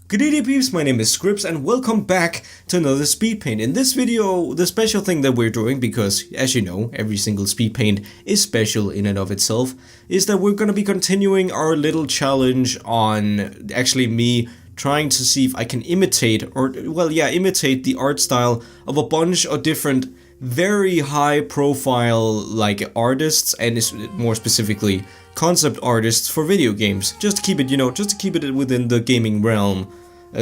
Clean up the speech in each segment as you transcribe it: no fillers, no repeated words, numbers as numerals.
Good evening peeps, my name is Scripps and welcome back to another speed paint. In this video, the special thing that we're doing, because as you know, every single speed paint is special in and of itself, is that we're going to be continuing our little challenge on actually me trying to see if I can imitate, imitate the art style of a bunch of different very high profile like artists, and more specifically concept artists for video games, just to keep it within the gaming realm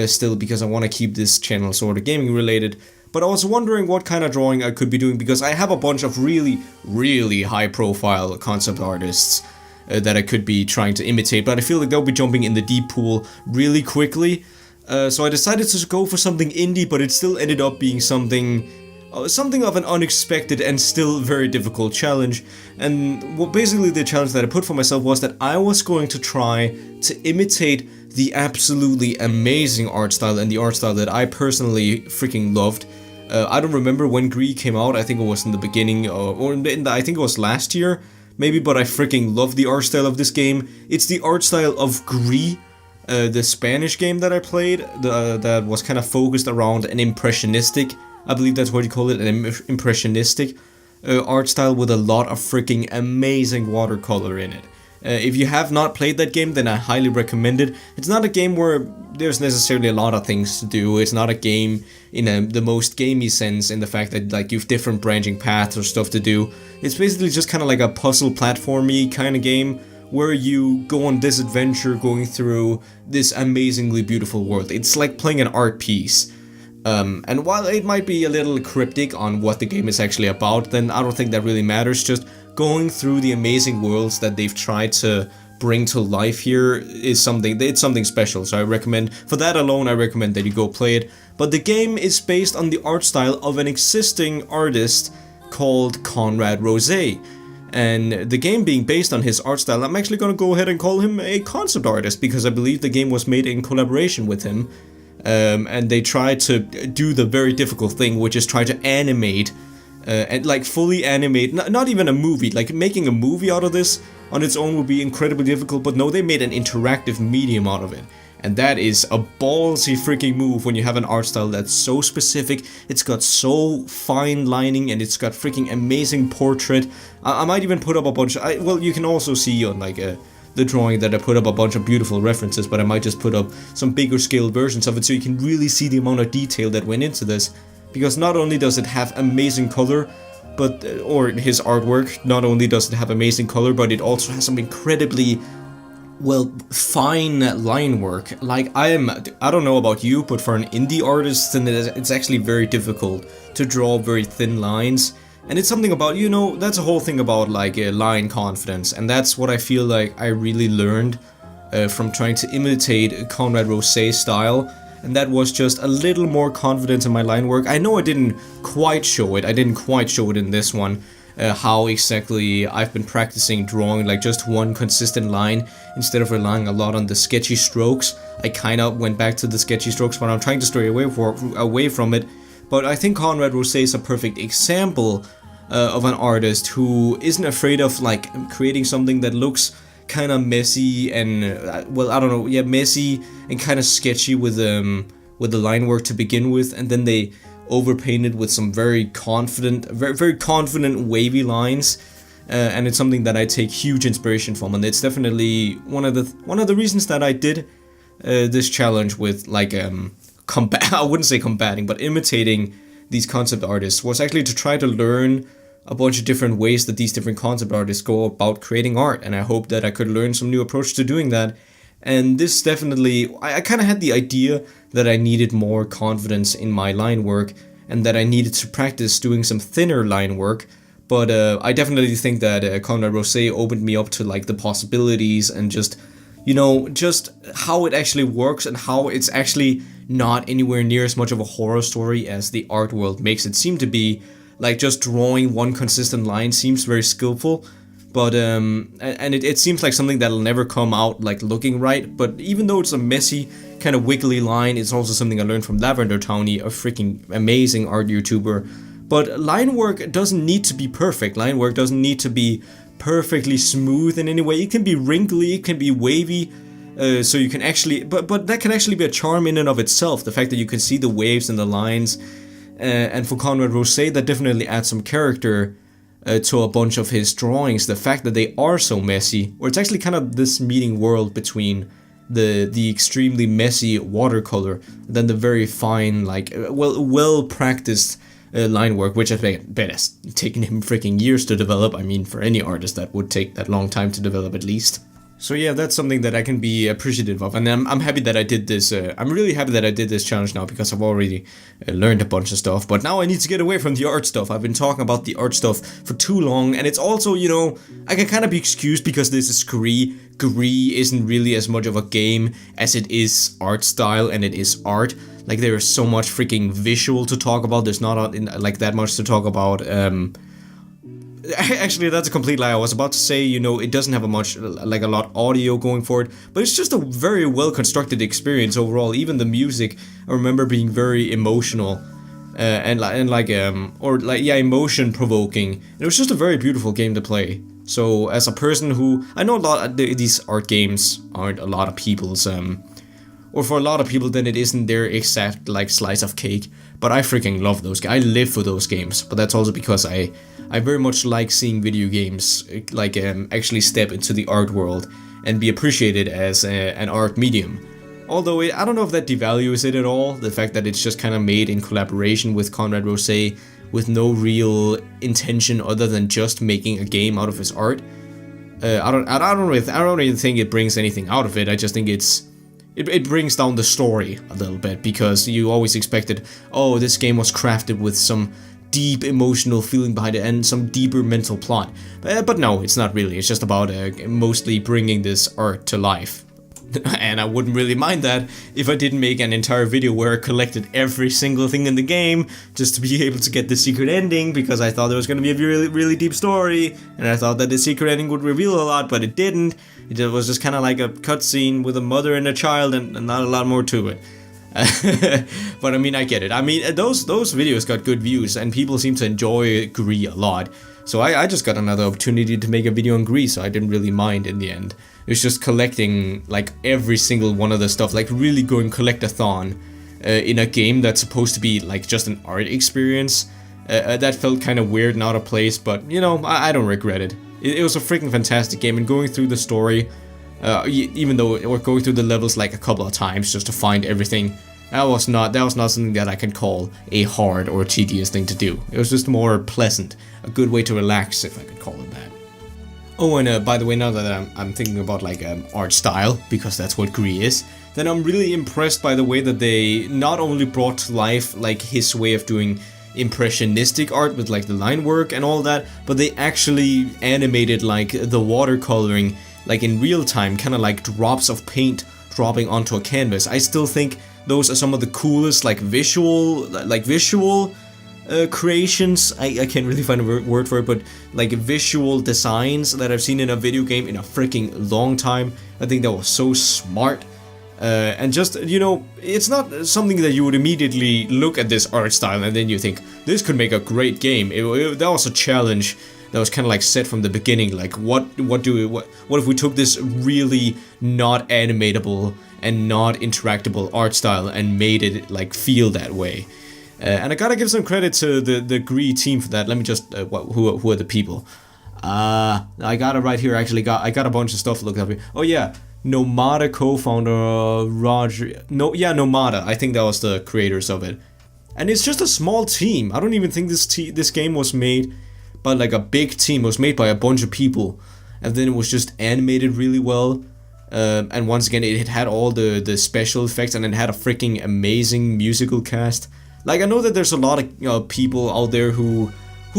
still, because I want to keep this channel sort of gaming related. But I was wondering what kind of drawing I could be doing, because I have a bunch of really high profile concept artists that I could be trying to imitate, but I feel like they'll be jumping in the deep pool really quickly. So I decided to go for something indie, but it still ended up being something of an unexpected and still very difficult challenge. And basically the challenge that I put for myself was that I was going to try to imitate the absolutely amazing art style, and the art style that I personally freaking loved. I don't remember when GRIS came out. I think it was in the beginning, I think it was last year, maybe, but I freaking love the art style of this game. It's the art style of GRIS, the Spanish game that I played, that was kind of focused around an impressionistic, I believe that's what you call it, an impressionistic art style with a lot of freaking amazing watercolor in it. If you have not played that game, then I highly recommend it. It's not a game where there's necessarily a lot of things to do. It's not a game in the most gamey sense, in the fact that like you have different branching paths or stuff to do. It's basically just kind of like a puzzle platformy kind of game where you go on this adventure going through this amazingly beautiful world. It's like playing an art piece. And while it might be a little cryptic on what the game is actually about, then I don't think that really matters. Just going through the amazing worlds that they've tried to bring to life here is something special. So I recommend, for that alone, I recommend that you go play it. But the game is based on the art style of an existing artist called Conrad Roset. And the game being based on his art style, I'm actually going to go ahead and call him a concept artist, because I believe the game was made in collaboration with him. And they tried to do the very difficult thing, which is try to animate, and like fully animate, not even a movie, like making a movie out of this on its own would be incredibly difficult, but no, they made an interactive medium out of it. And that is a ballsy freaking move when you have an art style that's so specific, it's got so fine lining, and it's got freaking amazing portrait. I might even put up a bunch of, you can also see on like the drawing that I put up a bunch of beautiful references, but I might just put up some bigger scale versions of it so you can really see the amount of detail that went into this. Because not only does it have amazing color, or his artwork, not only does it have amazing color, but it also has some incredibly, fine line work. Like, I don't know about you, but for an indie artist, then it's actually very difficult to draw very thin lines. And it's something about, that's a whole thing about like line confidence, and that's what I feel like I really learned from trying to imitate Conrad Roset's style, and that was just a little more confidence in my line work. I know I didn't quite show it in this one, how exactly I've been practicing drawing like just one consistent line instead of relying a lot on the sketchy strokes. I kind of went back to the sketchy strokes, but I'm trying to stray away from it. But I think Conrad Roset is a perfect example of an artist who isn't afraid of like creating something that looks kind of messy and messy and kind of sketchy with the line work to begin with, and then they overpaint it with some very confident wavy lines, and it's something that I take huge inspiration from, and it's definitely one of the reasons that I did this challenge with like I wouldn't say combating, but imitating these concept artists, was actually to try to learn a bunch of different ways that these different concept artists go about creating art, and I hope that I could learn some new approach to doing that. And this definitely, I kind of had the idea that I needed more confidence in my line work, and that I needed to practice doing some thinner line work, but I definitely think that Conrad Roset opened me up to like the possibilities, and just how it actually works, and how it's actually not anywhere near as much of a horror story as the art world makes it seem to be. Like, just drawing one consistent line seems very skillful, but it seems like something that'll never come out like looking right. But even though it's a messy, kind of wiggly line, it's also something I learned from Lavender Townie, a freaking amazing art YouTuber. But line work doesn't need to be perfect. Line work doesn't need to be perfectly smooth in any way. It can be wrinkly, it can be wavy, so you can actually, but that can actually be a charm in and of itself. The fact that you can see the waves and the lines, and for Conrad Roset, that definitely adds some character to a bunch of his drawings. The fact that they are so messy, or it's actually kind of this meeting world between the extremely messy watercolor, then the very fine, like well practiced line work, which I bet has taken him freaking years to develop. I mean, for any artist that would take that long time to develop at least. So yeah, that's something that I can be appreciative of, and I'm happy that I did this. I'm really happy that I did this challenge now, because I've already learned a bunch of stuff. But now I need to get away from the art stuff. I've been talking about the art stuff for too long, and it's also, you know, I can kind of be excused because this is GRIS. GRIS isn't really as much of a game as it is art style, and it is art. Like, there is so much freaking visual to talk about. There's not like that much to talk about. Actually, that's a complete lie. I was about to say, you know, it doesn't have a lot audio going for it, but it's just a very well constructed experience overall. Even the music, I remember being very emotional, emotion provoking. It was just a very beautiful game to play. So as a person who, I know a lot of these art games aren't a lot of people's, or for a lot of people, then it isn't their exact like slice of cake. But I freaking love those games. I live for those games. But that's also because I very much like seeing video games like actually step into the art world and be appreciated as an art medium. Although I don't know if that devalues it at all. The fact that it's just kind of made in collaboration with Conrad Roset, with no real intention other than just making a game out of his art. I don't really think it brings anything out of it. I just think it brings down the story a little bit, because you always expected, oh, this game was crafted with some deep emotional feeling behind it and some deeper mental plot. But no, it's not really. It's just about mostly bringing this art to life. And I wouldn't really mind that if I didn't make an entire video where I collected every single thing in the game just to be able to get the secret ending, because I thought there was going to be a really, really deep story, and I thought that the secret ending would reveal a lot, but it didn't. It was just kind of like a cutscene with a mother and a child, and not a lot more to it. But I mean, I get it. I mean, those videos got good views, and people seem to enjoy GRIS a lot. So I just got another opportunity to make a video on GRIS, so I didn't really mind in the end. It was just collecting like every single one of the stuff, like really going collect-a-thon in a game that's supposed to be like just an art experience. That felt kind of weird and out of place, but you know, I don't regret it. It was a freaking fantastic game, and going through the story, even though we're going through the levels like a couple of times just to find everything, that was not something that I can call a hard or tedious thing to do. It was just more pleasant, a good way to relax, if I could call it that. Oh, and by the way, now that I'm thinking about like art style, because that's what GRIS is, then I'm really impressed by the way that they not only brought to life like his way of doing impressionistic art with like the line work and all that, but they actually animated like the watercoloring like in real time, kind of like drops of paint dropping onto a canvas. I still think those are some of the coolest like visual creations. I can't really find a word for it, but like visual designs that I've seen in a video game in a freaking long time. I think that was so smart. And just, you know, it's not something that you would immediately look at this art style and then you think, this could make a great game. That was a challenge that was kind of like set from the beginning. Like, what if we took this really not animatable and not interactable art style and made it like feel that way? And I gotta give some credit to the GRIS team for that. Let me just, who are the people? I got it right here, actually. I got a bunch of stuff looked up here. Oh yeah, Nomada co-founder Nomada. I think that was the creators of it. And it's just a small team. I don't even think this game was made by like a big team. It was made by a bunch of people, and then it was just animated really well. And once again, it had all the special effects, and it had a freaking amazing musical cast. Like, I know that there's a lot of people out there who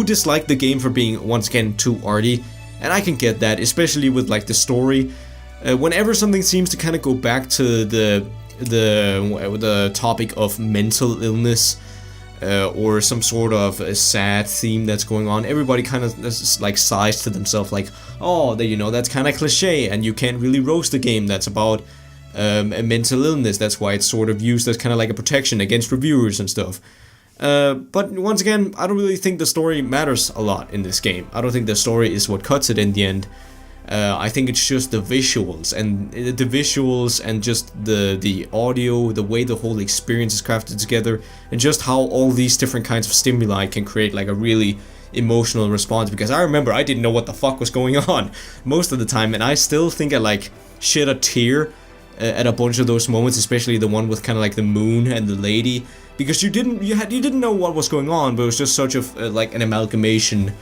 dislike the game for being, once again, too arty, and I can get that, especially with like the story. Whenever something seems to kind of go back to the topic of mental illness, or some sort of a sad theme that's going on, everybody kind of like sighs to themselves like, oh, that's kind of cliche, and you can't really roast a game that's about a mental illness. That's why it's sort of used as kind of like a protection against reviewers and stuff. But once again, I don't really think the story matters a lot in this game. I don't think the story is what cuts it in the end. I think it's just the visuals and just the audio, the way the whole experience is crafted together, and just how all these different kinds of stimuli can create like a really emotional response. Because I remember I didn't know what the fuck was going on most of the time, and I still think I like shed a tear at a bunch of those moments, especially the one with kind of like the moon and the lady, because you didn't know what was going on, but it was just such a like an amalgamation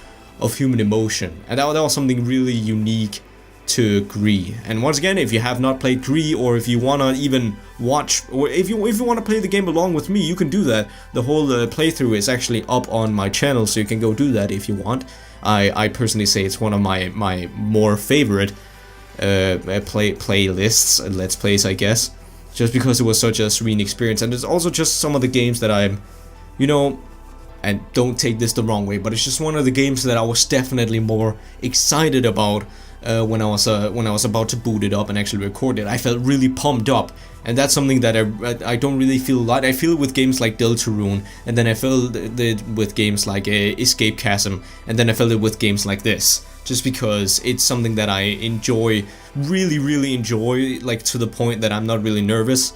of human emotion, and that was something really unique to GRIS. And once again, if you have not played GRIS, or if you wanna even watch, or if you wanna play the game along with me, you can do that. The whole playthrough is actually up on my channel, so you can go do that if you want. I personally say it's one of my more favorite playlists and let's plays, I guess, just because it was such a serene experience. And it's also just some of the games that I'm, you know, and don't take this the wrong way, but it's just one of the games that I was definitely more excited about when I was about to boot it up and actually record it. I felt really pumped up, and that's something that I don't really feel a lot. I feel it with games like Deltarune, and then I felt it with games like Escape Chasm, and then I felt it with games like this, just because it's something that I enjoy, really enjoy, like to the point that I'm not really nervous.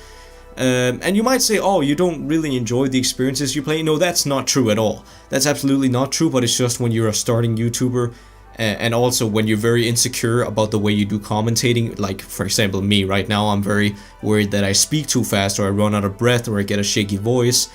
And you might say, oh, you don't really enjoy the experiences you play. No, that's not true at all. That's absolutely not true, but it's just when you're a starting YouTuber, and also when you're very insecure about the way you do commentating. Like, for example, me right now, I'm very worried that I speak too fast, or I run out of breath, or I get a shaky voice,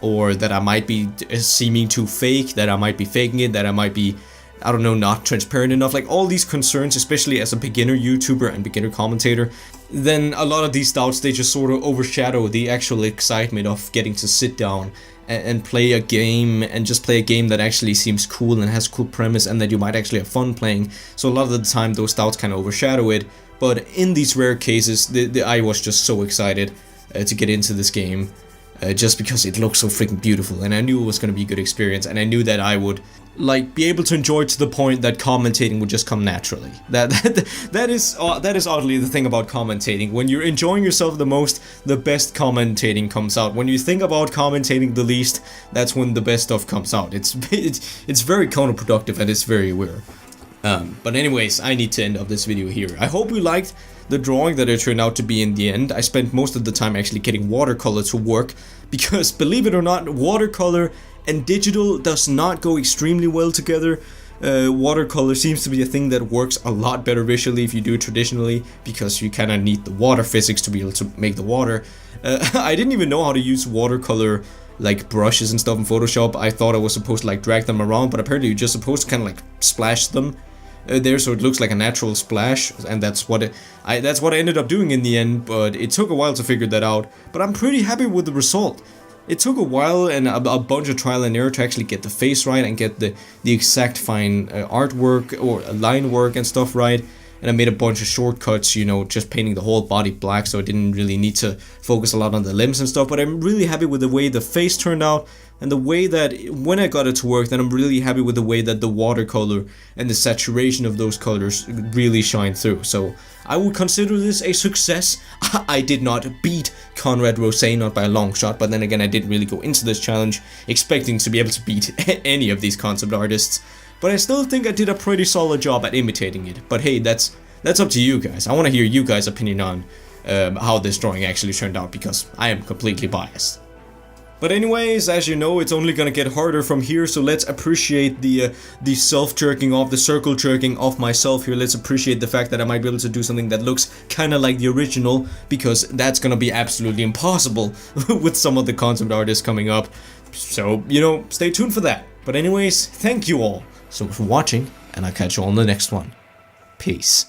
or that I might be seeming too fake, that I might be faking it, that I might be, I don't know, not transparent enough. Like, all these concerns, especially as a beginner YouTuber and beginner commentator, then a lot of these doubts, they just sort of overshadow the actual excitement of getting to sit down and play a game, and just play a game that actually seems cool and has a cool premise and that you might actually have fun playing. So a lot of the time those doubts kind of overshadow it, but in these rare cases, I was just so excited to get into this game, just because it looked so freaking beautiful, and I knew it was going to be a good experience, and I knew that I would like be able to enjoy it to the point that commentating would just come naturally. That is oddly the thing about commentating. When you're enjoying yourself the most, the best commentating comes out. When you think about commentating the least, that's when the best stuff comes out. It's very counterproductive, and it's very weird. But anyways, I need to end up this video here. I hope you liked the drawing that it turned out to be in the end. I spent most of the time actually getting watercolor to work, because believe it or not, watercolor and digital does not go extremely well together. Watercolor seems to be a thing that works a lot better visually if you do it traditionally, because you kind of need the water physics to be able to make the water. I didn't even know how to use watercolor like brushes and stuff in Photoshop. I thought I was supposed to like drag them around, but apparently you're just supposed to kind of like splash them there, so it looks like a natural splash, and that's what I ended up doing in the end. But it took a while to figure that out, but I'm pretty happy with the result. It took a while and a bunch of trial and error to actually get the face right and get the exact fine artwork or line work and stuff right. And I made a bunch of shortcuts, you know, just painting the whole body black, so I didn't really need to focus a lot on the limbs and stuff. But I'm really happy with the way the face turned out, and the way that when I got it to work, then I'm really happy with the way that the watercolor and the saturation of those colors really shine through. So I would consider this a success. I did not beat Conrad Roset, not by a long shot, but then again, I didn't really go into this challenge expecting to be able to beat any of these concept artists. But I still think I did a pretty solid job at imitating it. But hey, that's up to you guys. I want to hear you guys' opinion on how this drawing actually turned out, because I am completely biased. But anyways, as you know, it's only gonna get harder from here, so let's appreciate the self-jerking off, the circle jerking off myself here. Let's appreciate the fact that I might be able to do something that looks kinda like the original, because that's gonna be absolutely impossible with some of the concept artists coming up. So, you know, stay tuned for that. But anyways, thank you all so much for watching, and I'll catch you all in the next one. Peace.